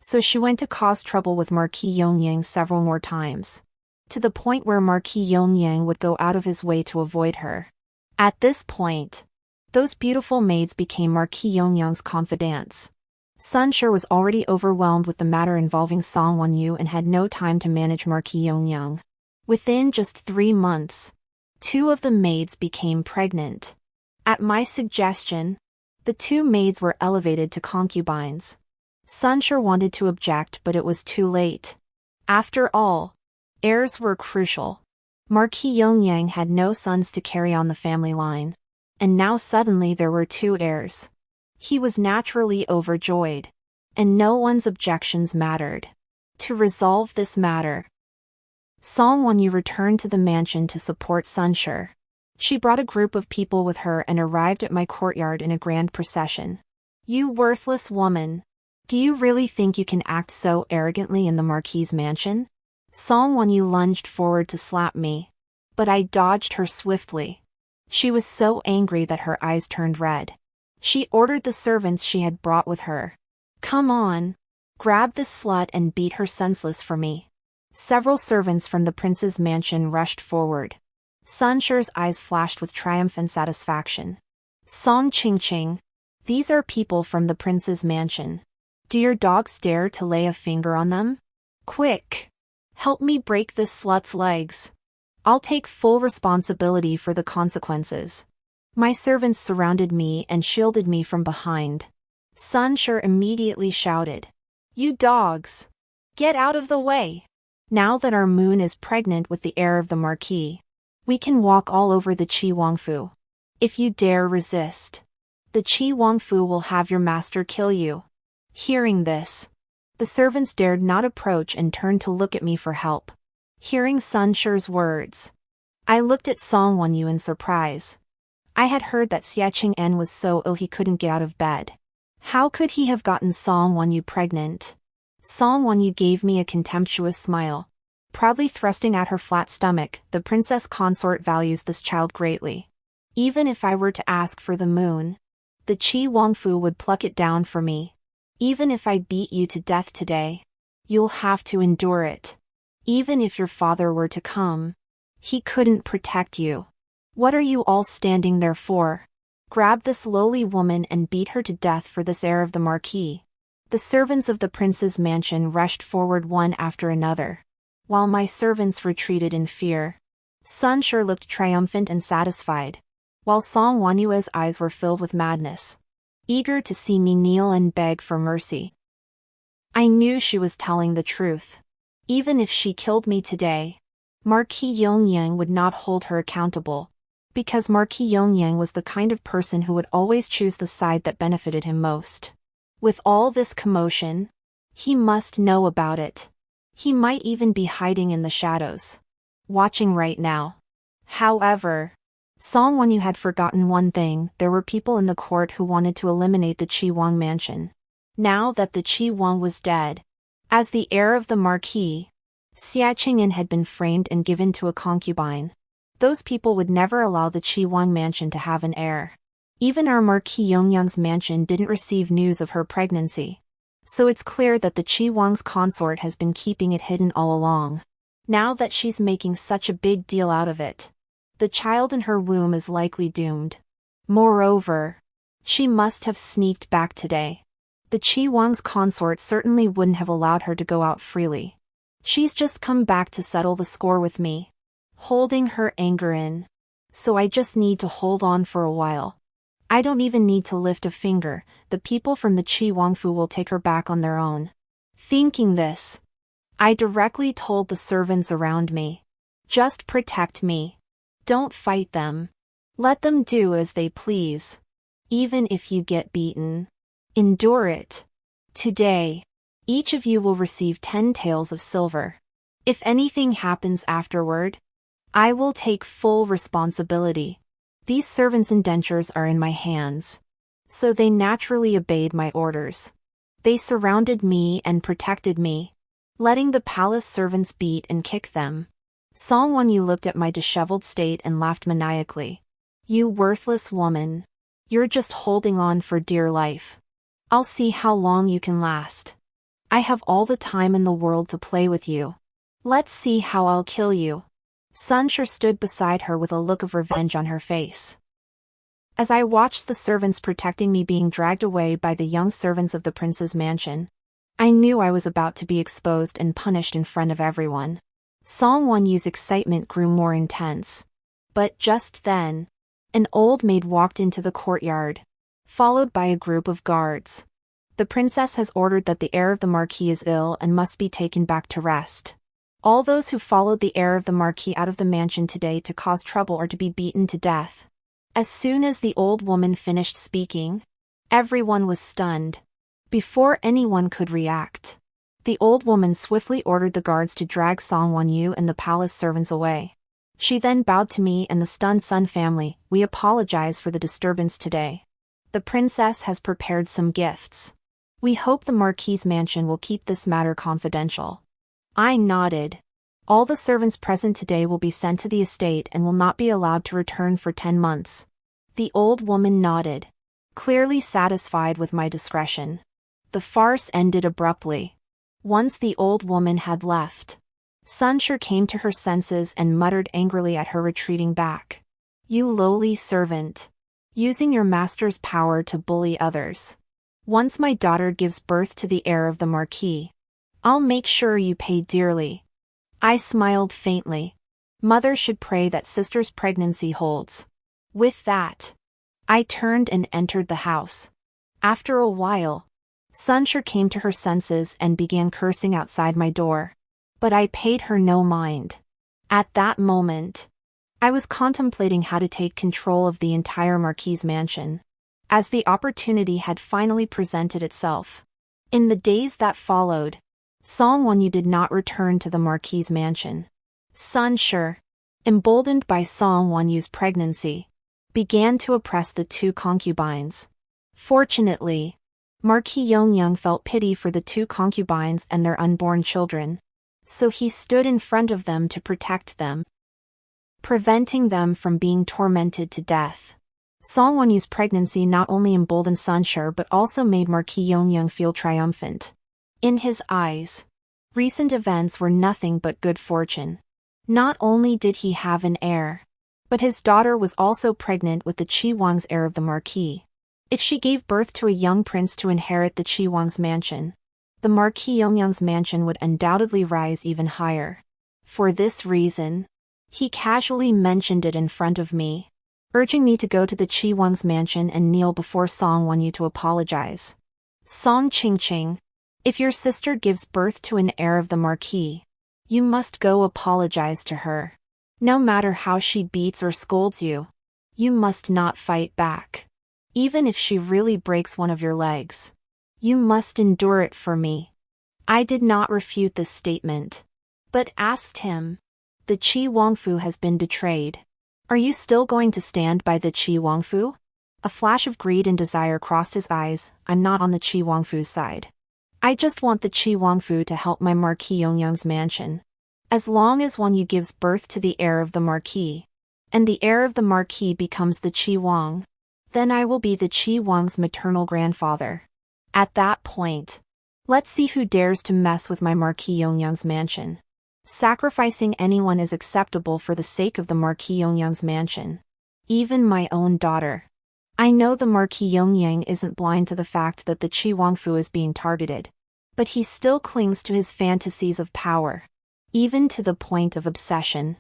so she went to cause trouble with Marquis Yongyang several more times, to the point where Marquis Yongyang would go out of his way to avoid her. At this point, those beautiful maids became Marquis Yongyang's confidants. Sunshur was already overwhelmed with the matter involving Songwonyu and had no time to manage Marquis Yongyang. Within just 3 months, 2 of the maids became pregnant. At my suggestion, the 2 maids were elevated to concubines. Sunshur wanted to object, but it was too late. After all, heirs were crucial. Marquis Yongyang had no sons to carry on the family line, and now suddenly there were 2 heirs. He was naturally overjoyed, and no one's objections mattered. To resolve this matter, Songwonyu returned to the mansion to support Sunshur. She brought a group of people with her and arrived at my courtyard in a grand procession. "You worthless woman! Do you really think you can act so arrogantly in the Marquis's mansion?" Songwonyu lunged forward to slap me, but I dodged her swiftly. She was so angry that her eyes turned red. She ordered the servants she had brought with her, "Come on, grab this slut and beat her senseless for me." Several servants from the prince's mansion rushed forward. Sunshur's eyes flashed with triumph and satisfaction. "Song Qingqing, these are people from the prince's mansion. Do your dogs dare to lay a finger on them? Quick! Help me break this slut's legs. I'll take full responsibility for the consequences." My servants surrounded me and shielded me from behind. Sunshur immediately shouted, "You dogs! Get out of the way! Now that our moon is pregnant with the heir of the Marquis, we can walk all over the Qi Wangfu. If you dare resist, The Wangfu will have your master kill you." Hearing this, the servants dared not approach and turned to look at me for help. Hearing Sun Shi's words, I looked at Song Wenyu in surprise. I had heard that Xia Qing'an was so ill he couldn't get out of bed. How could he have gotten Song Wenyu pregnant? Song Wenyu gave me a contemptuous smile, proudly thrusting out her flat stomach. The princess consort values this child greatly. Even if I were to ask for the moon, the Wangfu would pluck it down for me. Even if I beat you to death today, you'll have to endure it. Even if your father were to come, he couldn't protect you. What are you all standing there for? Grab this lowly woman and beat her to death for this heir of the marquis. The servants of the prince's mansion rushed forward one after another, while my servants retreated in fear. Sun Shi looked triumphant and satisfied, while Song Wenyu's eyes were filled with madness, eager to see me kneel and beg for mercy. I knew she was telling the truth. Even if she killed me today, Marquis Yongyang would not hold her accountable, because Marquis Yongyang was the kind of person who would always choose the side that benefited him most. With all this commotion, he must know about it. He might even be hiding in the shadows, watching right now. However, Song Wenyu had forgotten one thing: there were people in the court who wanted to eliminate the Wang mansion. Now that the Wang was dead, as the heir of the marquis, Xia Qing'an had been framed and given to a concubine. Those people would never allow the Wang mansion to have an heir. Even our Marquis Yongyang's mansion didn't receive news of her pregnancy. So it's clear that the Wang's consort has been keeping it hidden all along. Now that she's making such a big deal out of it, the child in her womb is likely doomed. Moreover, she must have sneaked back today. The Wang's consort certainly wouldn't have allowed her to go out freely. She's just come back to settle the score with me, holding her anger in. So I just need to hold on for a while. I don't even need to lift a finger. The people from the Wangfu will take her back on their own. Thinking this, I directly told the servants around me, just protect me. Don't fight them. Let them do as they please. Even if you get beaten, endure it. Today, each of you will receive 10 taels of silver. If anything happens afterward, I will take full responsibility. These servants' indentures are in my hands, so they naturally obeyed my orders. They surrounded me and protected me, letting the palace servants beat and kick them. Song Wenyu looked at my disheveled state and laughed maniacally. You worthless woman. You're just holding on for dear life. I'll see how long you can last. I have all the time in the world to play with you. Let's see how I'll kill you. Sun Shi stood beside her with a look of revenge on her face. As I watched the servants protecting me being dragged away by the young servants of the prince's mansion, I knew I was about to be exposed and punished in front of everyone. Song Wenyu's excitement grew more intense. But just then, an old maid walked into the courtyard, followed by a group of guards. The princess has ordered that the heir of the marquis is ill and must be taken back to rest. All those who followed the heir of the marquis out of the mansion today to cause trouble are to be beaten to death. As soon as the old woman finished speaking, everyone was stunned. Before anyone could react, the old woman swiftly ordered the guards to drag Song Wenyu and the palace servants away. She then bowed to me and the stunned Sun family. We apologize for the disturbance today. The princess has prepared some gifts. We hope the marquis's mansion will keep this matter confidential. I nodded. All the servants present today will be sent to the estate and will not be allowed to return for 10 months. The old woman nodded, clearly satisfied with my discretion. The farce ended abruptly. Once the old woman had left, Sun Shi came to her senses and muttered angrily at her retreating back. You lowly servant. Using your master's power to bully others. Once my daughter gives birth to the heir of the marquis, I'll make sure you pay dearly. I smiled faintly. Mother should pray that sister's pregnancy holds. With that, I turned and entered the house. After a while, Sun Shi came to her senses and began cursing outside my door. But I paid her no mind. At that moment, I was contemplating how to take control of the entire marquis's mansion. as the opportunity had finally presented itself. In the days that followed, Song Wonyu did not return to the marquis' mansion. Sun Shi, emboldened by Song Wonyu's pregnancy, began to oppress the two concubines. Fortunately, Marquis Yongyang felt pity for the two concubines and their unborn children, so he stood in front of them to protect them, preventing them from being tormented to death. Song Wonyu's pregnancy not only emboldened Sun Shi but also made Marquis Yongyang feel triumphant. In his eyes, recent events were nothing but good fortune. Not only did he have an heir, but his daughter was also pregnant with the Qi Wang's heir of the marquis. If she gave birth to a young prince to inherit the Qi Wang's mansion, the Marquis Yongyang's mansion would undoubtedly rise even higher. For this reason, he casually mentioned it in front of me, urging me to go to the Qi Wang's mansion and kneel before Song Wonyu to apologize. Song Qingqing, if your sister gives birth to an heir of the marquis, you must go apologize to her. No matter how she beats or scolds you, you must not fight back. Even if she really breaks one of your legs, you must endure it for me. I did not refute this statement, but asked him, the Qi Wangfu has been betrayed. Are you still going to stand by the Qi Wangfu? A flash of greed and desire crossed his eyes. I'm not on the Qi Wangfu's side. I just want the Qi Wangfu to help my Marquis Yongyang's mansion. As long as Wonyu gives birth to the heir of the marquis, and the heir of the marquis becomes the Qi Wang, then I will be the Qi Wang's maternal grandfather. At that point, let's see who dares to mess with my Marquis Yongyang's mansion. Sacrificing anyone is acceptable for the sake of the Marquis Yongyang's mansion. Even my own daughter. I know the Marquis Yongyang isn't blind to the fact that the Qi Wangfu is being targeted, but he still clings to his fantasies of power, even to the point of obsession.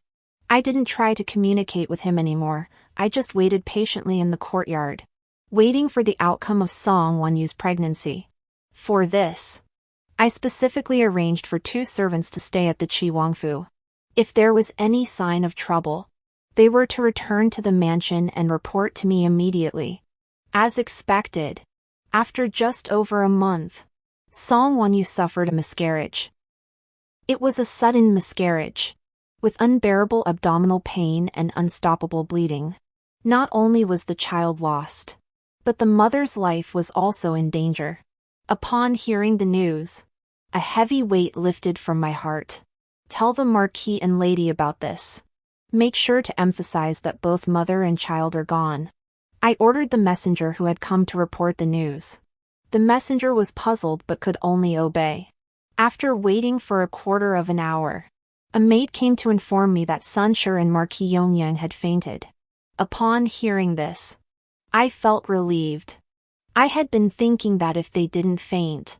I didn't try to communicate with him anymore. I just waited patiently in the courtyard, waiting for the outcome of Song Wonyu's pregnancy. For this, I specifically arranged for 2 servants to stay at the Qi Wangfu. If there was any sign of trouble, they were to return to the mansion and report to me immediately. As expected, after just over a month, Song Wonyu suffered a miscarriage. It was a sudden miscarriage, with unbearable abdominal pain and unstoppable bleeding. Not only was the child lost, but the mother's life was also in danger. Upon hearing the news, a heavy weight lifted from my heart. Tell the marquis and lady about this. Make sure to emphasize that both mother and child are gone. I ordered the messenger who had come to report the news. The messenger was puzzled but could only obey. After waiting for a quarter of an hour, a maid came to inform me that Sun Shi and Marquis Yongyang had fainted. Upon hearing this, I felt relieved. I had been thinking that if they didn't faint,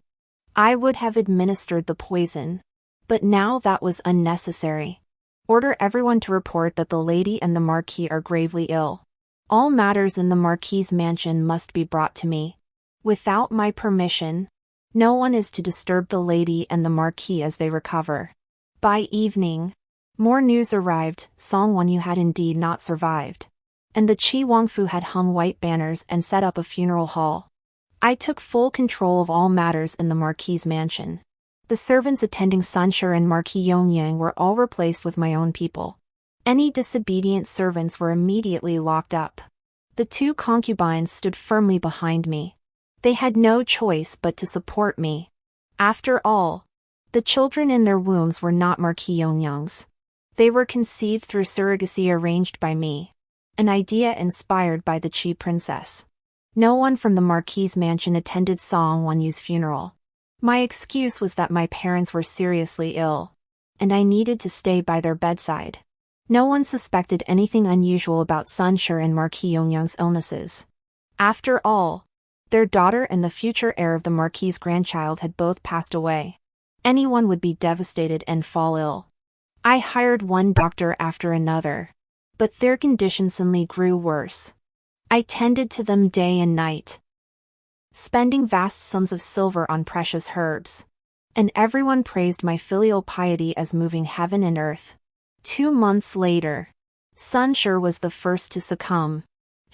I would have administered the poison, but now that was unnecessary. Order everyone to report that the lady and the marquis are gravely ill. All matters in the marquis's mansion must be brought to me. Without my permission, no one is to disturb the lady and the marquis as they recover. By evening, more news arrived. Song Wonyu had indeed not survived, and the Qi Wangfu had hung white banners and set up a funeral hall. I took full control of all matters in the marquis's mansion. The servants attending Sun Shi and Marquis Yongyang were all replaced with my own people. Any disobedient servants were immediately locked up. The 2 concubines stood firmly behind me. They had no choice but to support me. After all, the children in their wombs were not Marquis Yongyang's. They were conceived through surrogacy arranged by me, an idea inspired by the Qi princess. No one from the marquis's mansion attended Song Wonyu's funeral. My excuse was that my parents were seriously ill, and I needed to stay by their bedside. No one suspected anything unusual about Sun Shi and Marquis Yongyang's illnesses. After all, their daughter and the future heir of the marquis's grandchild had both passed away. Anyone would be devastated and fall ill. I hired one doctor after another, but their conditions suddenly grew worse. I tended to them day and night, spending vast sums of silver on precious herbs, and everyone praised my filial piety as moving heaven and earth. 2 months later, Sun Shi was the first to succumb.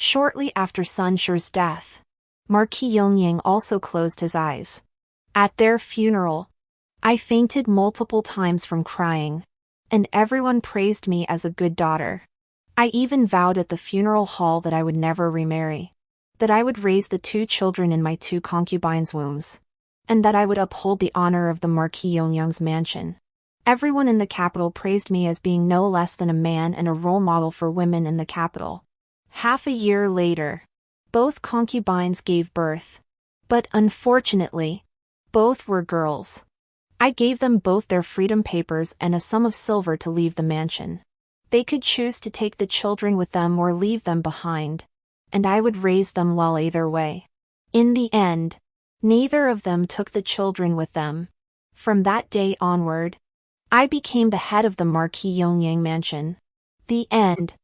Shortly after Sun Shu's death, Marquis Yongyang also closed his eyes. At their funeral, I fainted multiple times from crying, and everyone praised me as a good daughter. I even vowed at the funeral hall that I would never remarry, that I would raise the 2 children in my 2 concubines' wombs, and that I would uphold the honor of the Marquis Yongyang's mansion. Everyone in the capital praised me as being no less than a man and a role model for women in the capital. Half a year later, both concubines gave birth, but unfortunately, both were girls. I gave them both their freedom papers and a sum of silver to leave the mansion. They could choose to take the children with them or leave them behind, and I would raise them well either way. In the end, neither of them took the children with them. From that day onward, I became the head of the Marquis Yongyang mansion. The end.